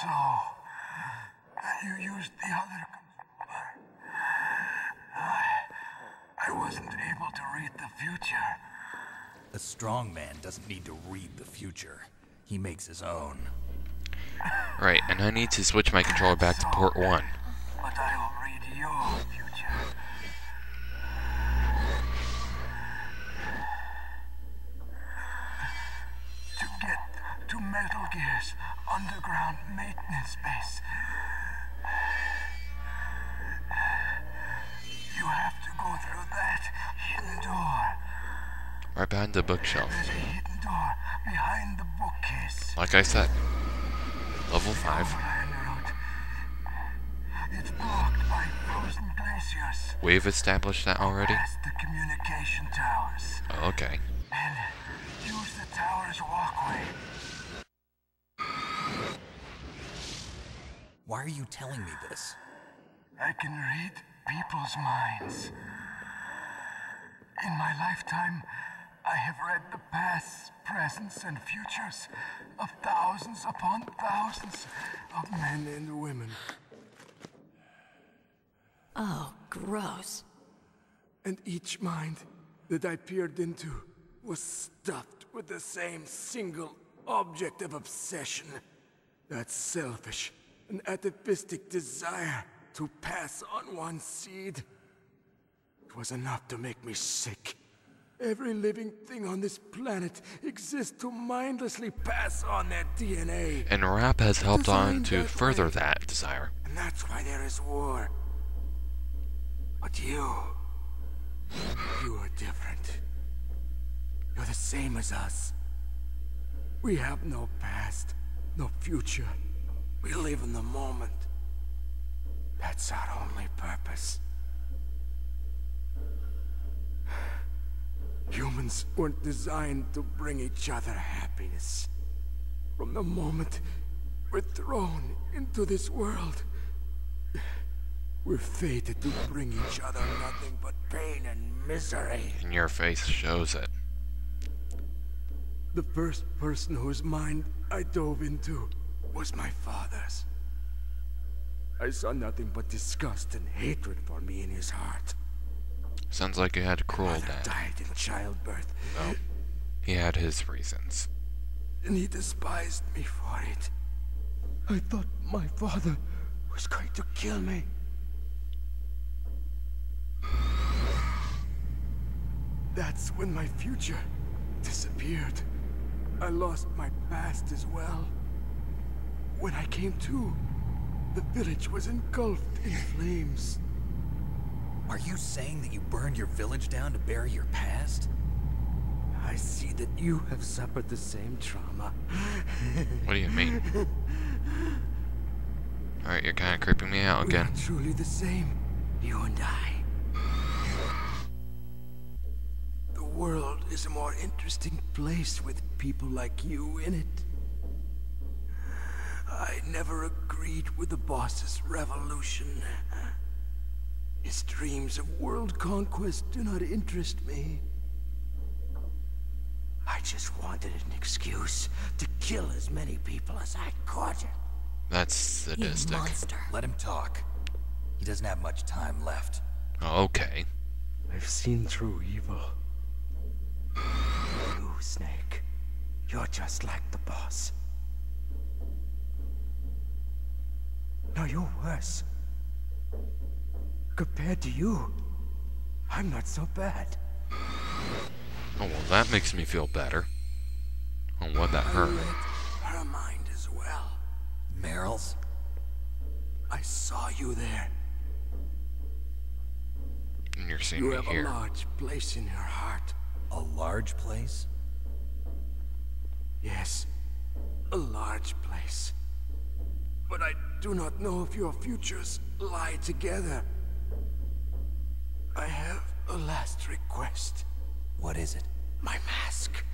So, you used the other computer. I wasn't able to read the future. A strong man doesn't need to read the future. He makes his own. Right, and I need to switch my controller back to port 1. But I'll read your future. To get to Metal Gear's underground maintenance base, you have to go through that hidden door. Right behind the bookshelf. There's a hidden door behind the bookcase. Like I said, level 5. Overland route. It's blocked by frozen glaciers. We've established that already? Past the communication towers. Oh, okay. And use the tower's walkway. Why are you telling me this? I can read people's minds. In my lifetime, I have read the pasts, presents, and futures of thousands upon thousands of men and women. Oh, gross. And each mind that I peered into was stuffed with the same single object of obsession. That selfish and atavistic desire to pass on one seed. It was enough to make me sick. Every living thing on this planet exists to mindlessly pass on their DNA. And rap has helped on Designed to that further way. that desire. And that's why there is war. But you are different. You're the same as us. We have no past, no future. We live in the moment. That's our only purpose. Humans weren't designed to bring each other happiness. From the moment we're thrown into this world, we're fated to bring each other nothing but pain and misery. And your face shows it. The first person whose mind I dove into was my father's. I saw nothing but disgust and hatred for me in his heart. Sounds like you had a cruel Mother dad. died in childbirth, Well, he had his reasons. and he despised me for it. I thought my father was going to kill me. That's when my future disappeared. I lost my past as well. When I came to, the village was engulfed in flames. Are you saying that you burned your village down to bury your past? I see that you have suffered the same trauma. What do you mean? Alright, you're kinda creeping me out We are again. truly the same, you and I. The world is a more interesting place with people like you in it. I never agreed with the boss's revolution. His dreams of world conquest do not interest me. I just wanted an excuse to kill as many people as I could. That's You sadistic. monster. Let him talk. He doesn't have much time left. Oh, okay. I've seen through evil. You, Snake, you're just like the boss. No, you're worse. Compared to you, I'm not so bad. Oh, well, that makes me feel better. Oh, what that I hurt. read her mind as well. Meryl's? I saw you there. And you're seeing You me have here. a large place in her heart. A large place? Yes, a large place. But I do not know if your futures lie together. I have a last request. What is it? My mask.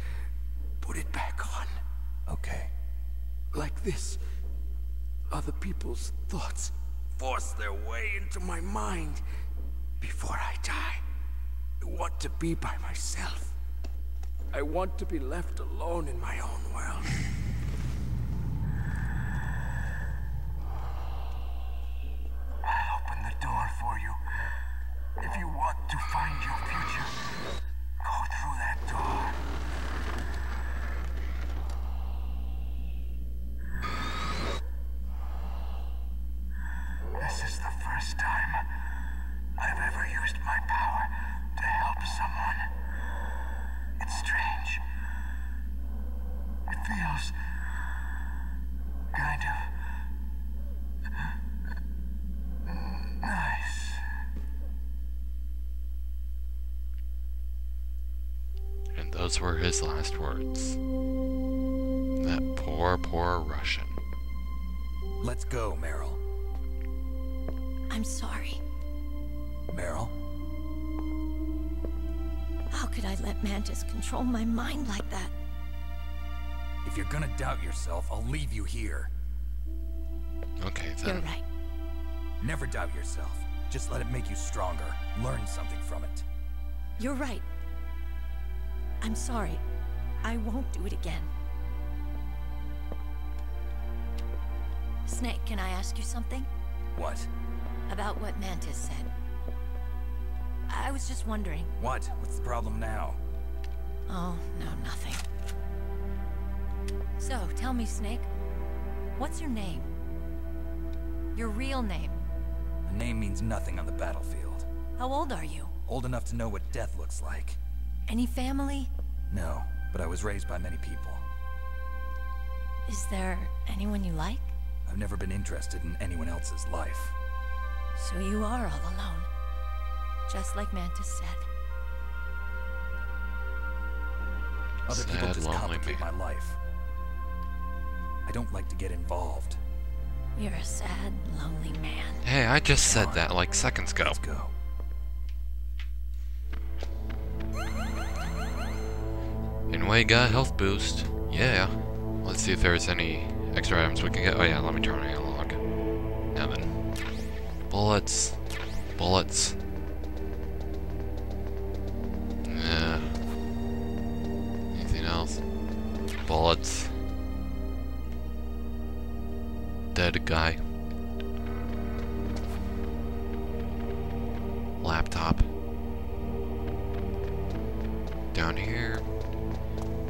Put it back on. Okay. Like this, other people's thoughts force their way into my mind. Before I die, I want to be by myself. I want to be left alone in my own world. Those were his last words. That poor, poor Russian. Let's go, Meryl. I'm sorry. Meryl? How could I let Mantis control my mind like that? If you're gonna doubt yourself, I'll leave you here. Okay, then. You're right. Never doubt yourself. Just let it make you stronger. Learn something from it. You're right. I'm sorry. I won't do it again. Snake, can I ask you something? What? About what Mantis said. I was just wondering. What? What's the problem now? Oh, no, nothing. So, tell me, Snake. What's your name? Your real name? A name means nothing on the battlefield. How old are you? Old enough to know what death looks like. Any family? No, but I was raised by many people. Is there anyone you like? I've never been interested in anyone else's life. So you are all alone. Just like Mantis said. Other people Sad, just lonely complicate my man. life. I don't like to get involved. You're a sad, lonely man. Hey, I just said that like seconds ago. Let's go. Anyway, got a health boost. Yeah. Let's see if there's any extra items we can get. Oh yeah, let me turn on analog. Now then. Bullets. Bullets. Yeah. Anything else? Bullets. Dead guy. Laptop. Down here.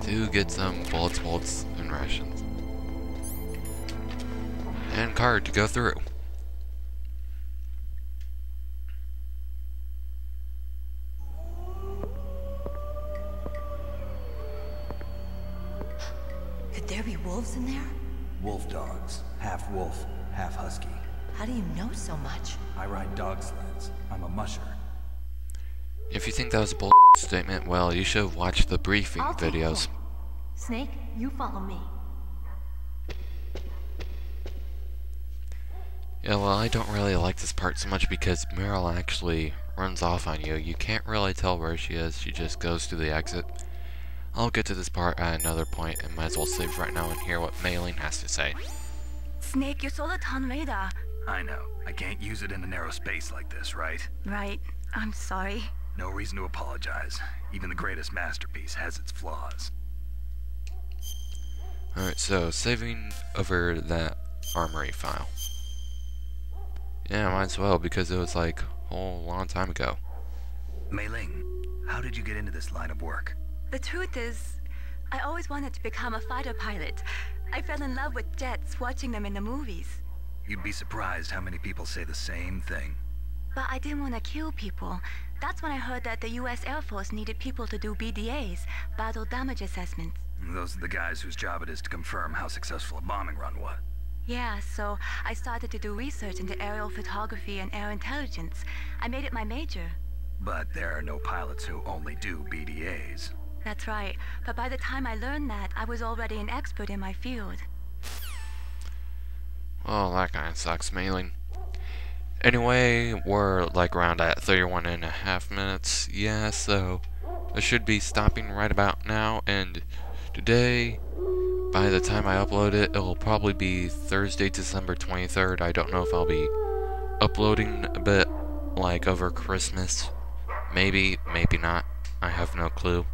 To get some bullets, and rations. And card to go through. Could there be wolves in there? Wolf dogs. Half wolf, half husky. How do you know so much? I ride dog sleds. I'm a musher. If you think that was a bull statement, well, you should have watched the briefing I'll take videos. point. Snake, you follow me. Yeah, well, I don't really like this part so much because Meryl actually runs off on you. You can't really tell where she is. She just goes to the exit. I'll get to this part at another point and might as well save right now and hear what Maylene has to say. Snake, your solar ton radar. I know. I can't use it in a narrow space like this, right? Right. I'm sorry. No reason to apologize. Even the greatest masterpiece has its flaws. Alright, so saving over that armory file. Yeah, might as well because it was like a whole long time ago. Mei-Ling, how did you get into this line of work? The truth is, I always wanted to become a fighter pilot. I fell in love with jets watching them in the movies. You'd be surprised how many people say the same thing. But I didn't want to kill people. That's when I heard that the US Air Force needed people to do BDAs, battle damage assessments. Those are the guys whose job it is to confirm how successful a bombing run was. Yeah, so I started to do research into aerial photography and air intelligence. I made it my major. But there are no pilots who only do BDAs. That's right. But by the time I learned that, I was already an expert in my field. Well, that kinda sucks, Maylene. Anyway, we're like around at 31.5 minutes. Yeah, so I should be stopping right about now. And today, by the time I upload it, it'll probably be Thursday, December 23rd. I don't know if I'll be uploading a bit like over Christmas. Maybe, maybe not. I have no clue.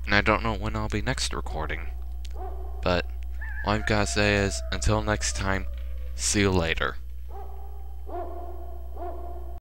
And I don't know when I'll be next recording. But all I've got to say is, until next time, see you later.